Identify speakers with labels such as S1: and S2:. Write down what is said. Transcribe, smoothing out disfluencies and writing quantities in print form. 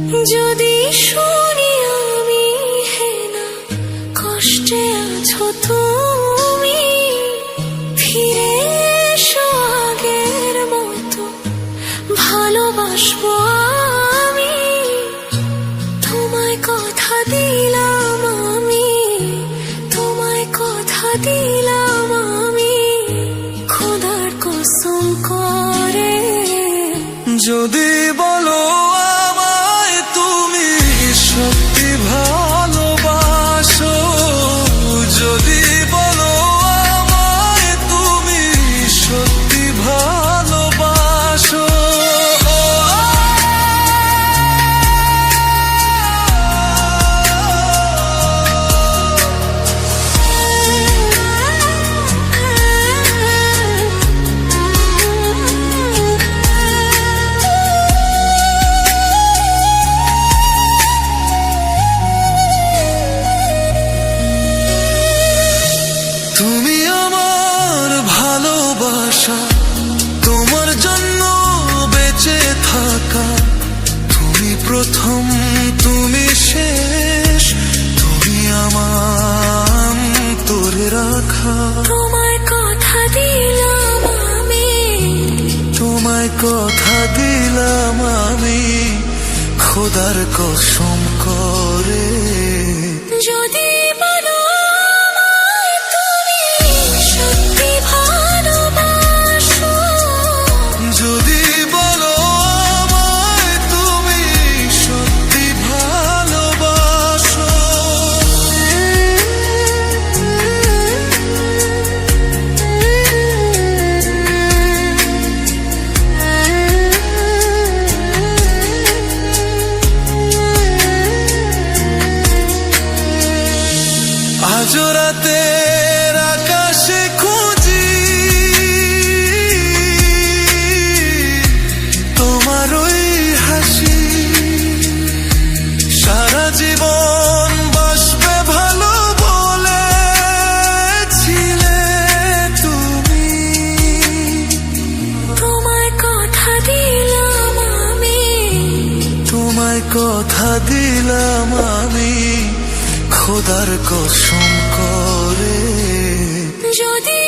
S1: যদি শুনি আমি হে না কষ্টে আছো তুমি, ফিরে এসো আগের মতো ভালোবাসবো আমি। তোমায় কথা দিলাম আমি, তোমায় কথা দিলাম আমি, খোদার কসম করে।
S2: যদি বলো আমায় তুমি সত্যি ভালোবাসো, যদি বলো আমায় তুমি সত্যি ভালোবাসো, তুমি আমার ভালোবাসা, তোমার জন্য বেঁচে থাকা, তুমি প্রথম তুমি শেষ, তুমি আমার তোরে রাখা।
S1: তোমায় কথা দিলাম আমি,
S2: তোমায় কথা দিলাম আমি, খোদার কসম করে।
S1: যদি বলো আমায় তুমি সত্যি ভালোবাসো,
S2: যদি বলো আমায় তুমি সত্যি ভালোবাসো, আজ রাতের আকাশে খুঁজি তোমার ওই হাসি, সারা জীবন বাসবে ভালো বলেছিলে তুমি।
S1: তোমায় কথা দিলাম আমি,
S2: তোমায় কথা দিলাম আমি, খোদার কসম করে।
S1: যদি